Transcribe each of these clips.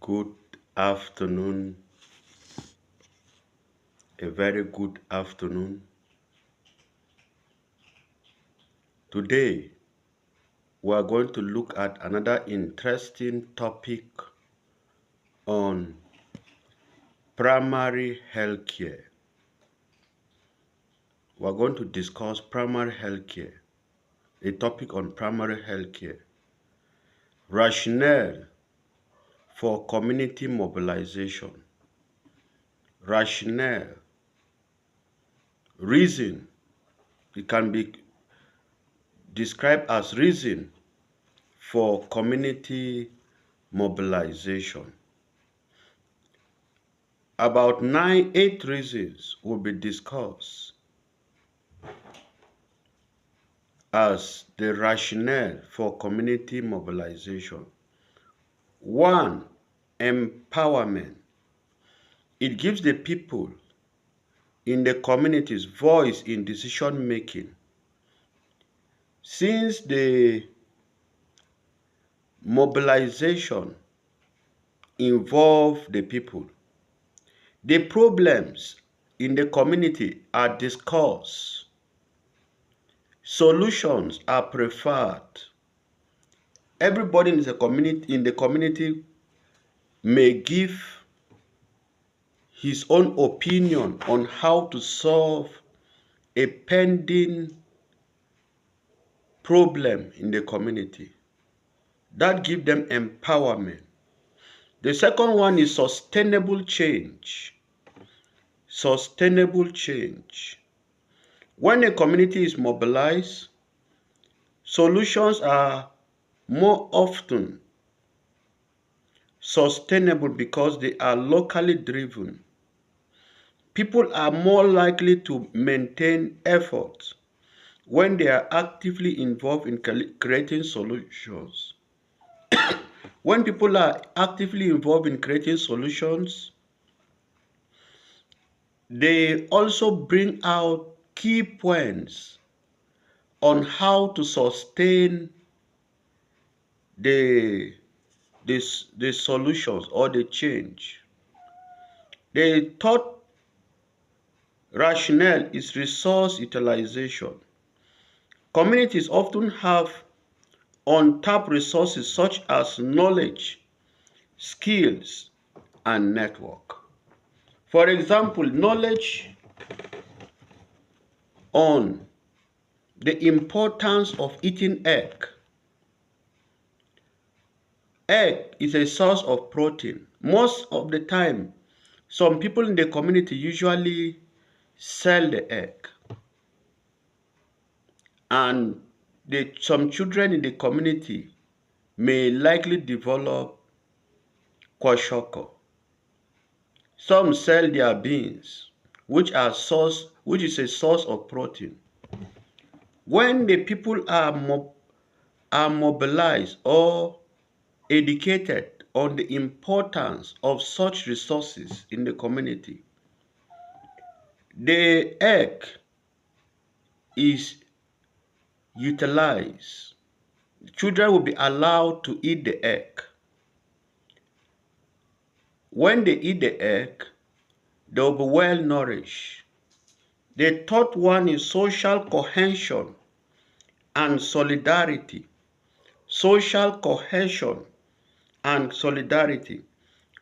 Good afternoon, a very good afternoon. Today, we are going to look at another interesting topic on primary health care. We are going to discuss primary health care, a topic on primary health care. Rationale for community mobilization. Rationale, reason, it can be described as reason for community mobilization. About 8 reasons will be discussed as the rationale for community mobilization. 1. Empowerment. It gives the people in the communities voice in decision making. Since the mobilization involve the people, the problems in the community are discussed. Solutions are preferred. Everybody in the community may give his own opinion on how to solve a pending problem in the community. That gives them empowerment. The second one is sustainable change. Sustainable change. When a community is mobilized, solutions are more often sustainable because they are locally driven. People are more likely to maintain efforts when they are actively involved in creating solutions. When people are actively involved in creating solutions, they also bring out key points on how to sustain the solutions or the change. The third rationale is resource utilization. Communities often have untapped resources such as knowledge, skills, and network. For example, knowledge on the importance of eating egg. Egg is a source of protein. Most of the time, some people in the community usually sell the egg. And some children in the community may likely develop kwashiorkor. Some sell their beans, which is a source of protein. When the people are mobilized or educated on the importance of such resources in the community, the egg is utilized. Children will be allowed to eat the egg. When they eat the egg, they will be well nourished. The third one is social cohesion and solidarity. Social cohesion and solidarity.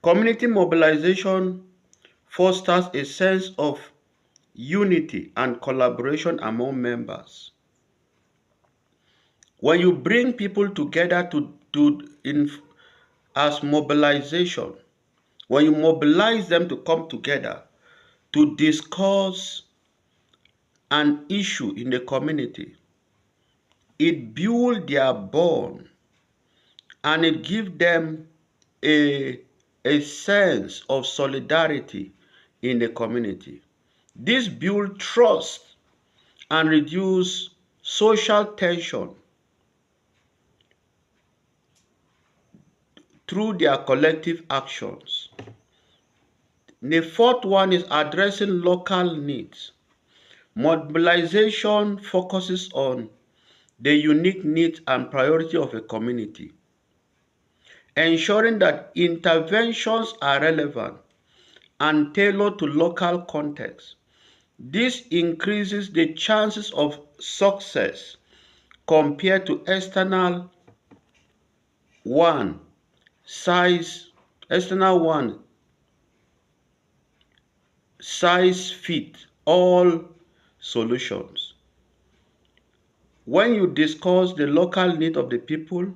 Community mobilization fosters a sense of unity and collaboration among members. When you bring people together as mobilization, when you mobilize them to come together to discuss an issue in the community, it builds their bond and it gives them a sense of solidarity in the community. This builds trust and reduces social tension through their collective actions. The fourth one is addressing local needs. Mobilization focuses on the unique needs and priority of a community. ensuring that interventions are relevant and tailored to local context. This increases the chances of success compared to one size external one size fit all solutions. When you discuss the local need of the people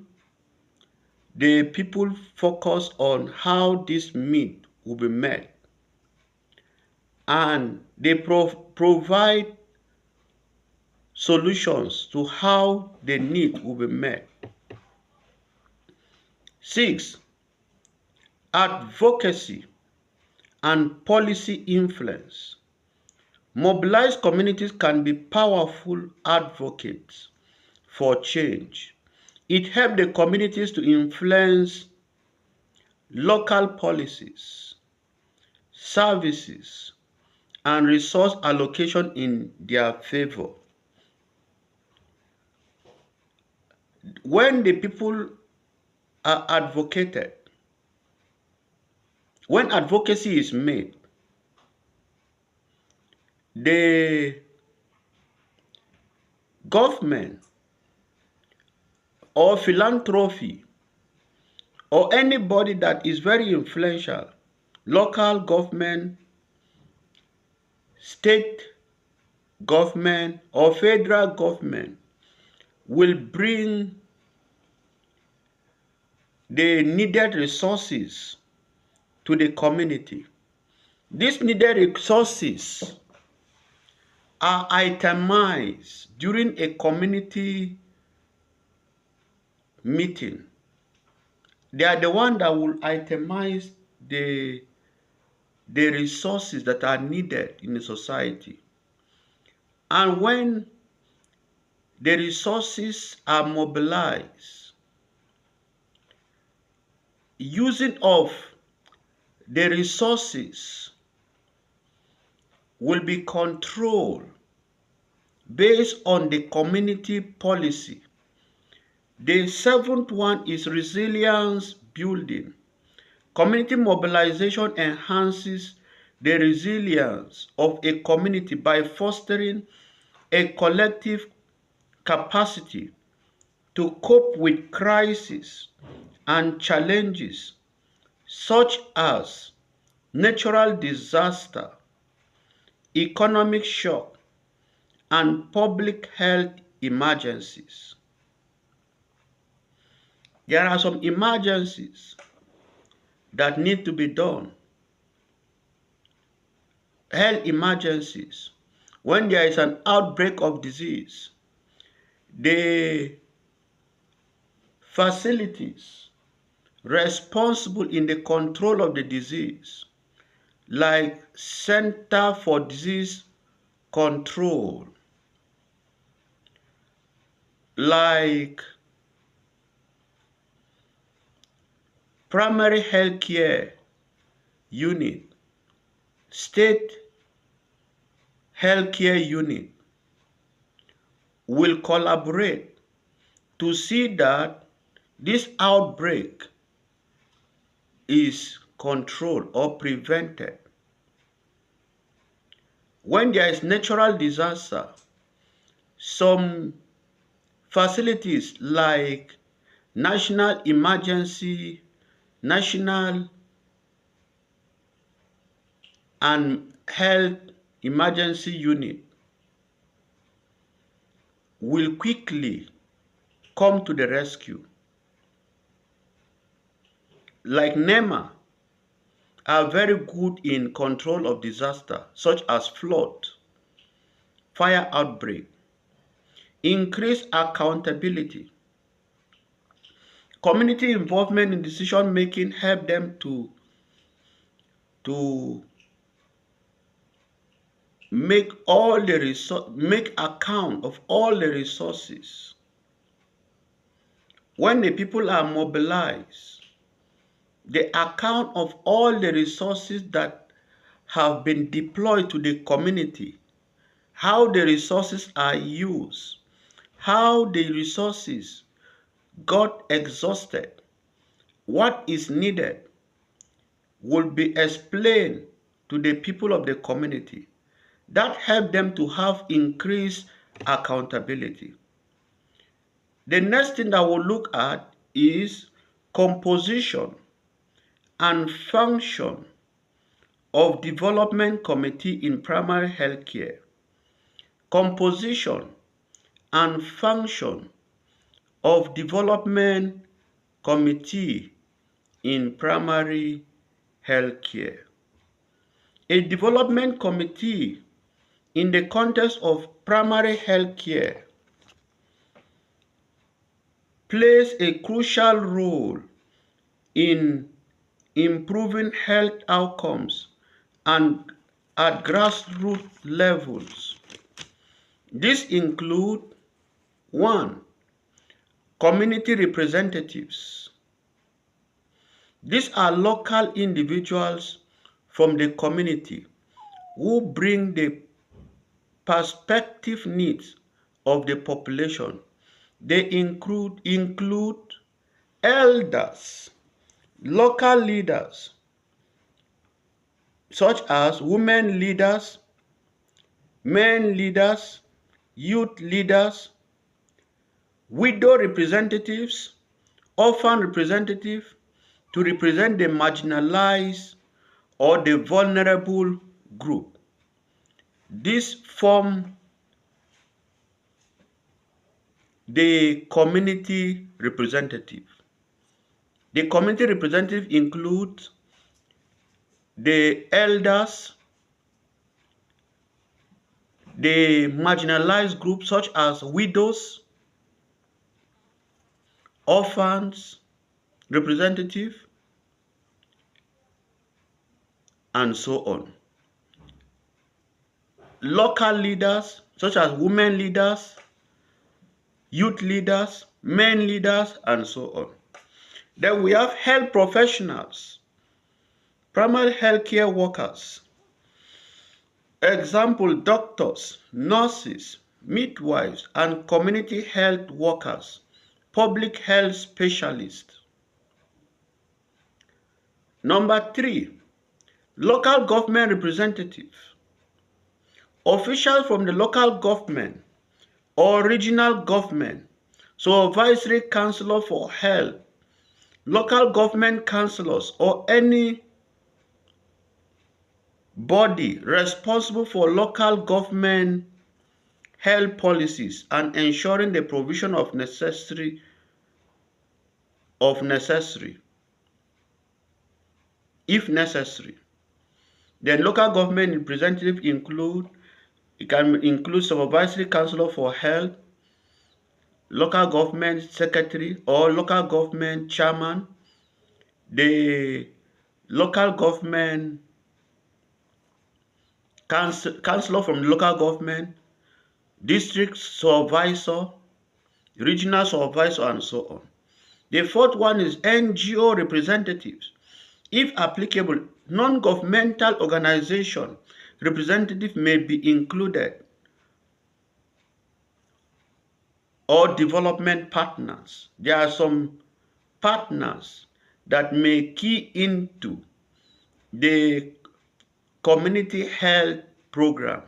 focus on how this need will be met, and they provide solutions to how the need will be met. 6. Advocacy and policy influence. Mobilized communities can be powerful advocates for change. It helps the communities to influence local policies, services, and resource allocation in their favor. When the people are advocated, when advocacy is made, the government or philanthropy or anybody that is very influential, local government, state government, or federal government, will bring the needed resources to the community. These needed resources are itemized during a community meeting. They are the one that will itemize the resources that are needed in the society. And when the resources are mobilized, using of the resources will be controlled based on the community policy. The seventh one is resilience building. Community mobilization enhances the resilience of a community by fostering a collective capacity to cope with crises and challenges such as natural disaster, economic shock, and public health emergencies. There are some emergencies that need to be done. Health emergencies. When there is an outbreak of disease, the facilities responsible in the control of the disease, like Center for Disease Control, like primary health care unit, state health care unit, will collaborate to see that this outbreak is controlled or prevented. When there is natural disaster, some facilities like national emergency, national and health emergency unit will quickly come to the rescue. Like NEMA are very good in control of disaster such as flood, fire outbreak, increase accountability. Community involvement in decision making help them to make account of all the resources. When the people are mobilized, the account of all the resources that have been deployed to the community, how the resources are used, how the resources got exhausted, what is needed will be explained to the people of the community. That help them to have increased accountability. The next thing that we'll look at is composition and function of development committee in primary health care. Composition and function of development committee in primary health care. A development committee in the context of primary health care plays a crucial role in improving health outcomes and at grassroots levels. These include 1. Community representatives. These are local individuals from the community who bring the perspective needs of the population. They include elders, local leaders, such as women leaders, men leaders, youth leaders, widow representatives, orphan representatives, to represent the marginalized or the vulnerable group. These form the community representative. The community representative includes the elders, the marginalized groups such as widows, orphans, representative, and so on. Local leaders such as women leaders, youth leaders, men leaders, and so on. Then we have health professionals, primary health care workers. Example, doctors, nurses, midwives, and community health workers, public health specialists. Number 3, local government representatives. Officials from the local government or regional government, supervisory councilor for health, local government councillors, or any body responsible for local government health policies and ensuring the provision of necessary. If necessary. Then local government representative can include supervisory councilor for health, local government secretary or local government chairman, the local government councilor from the local government, district supervisor, regional supervisor, and so on. The fourth one is NGO representatives. If applicable, non-governmental organization representative may be included, or development partners. There are some partners that may key into the community health program.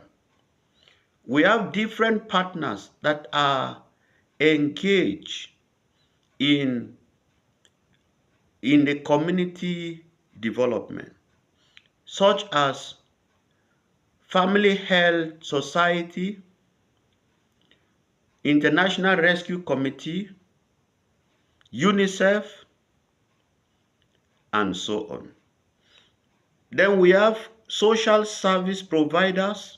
We have different partners that are engaged in the community development, such as Family Health Society, International Rescue Committee, UNICEF, and so on. Then we have social service providers,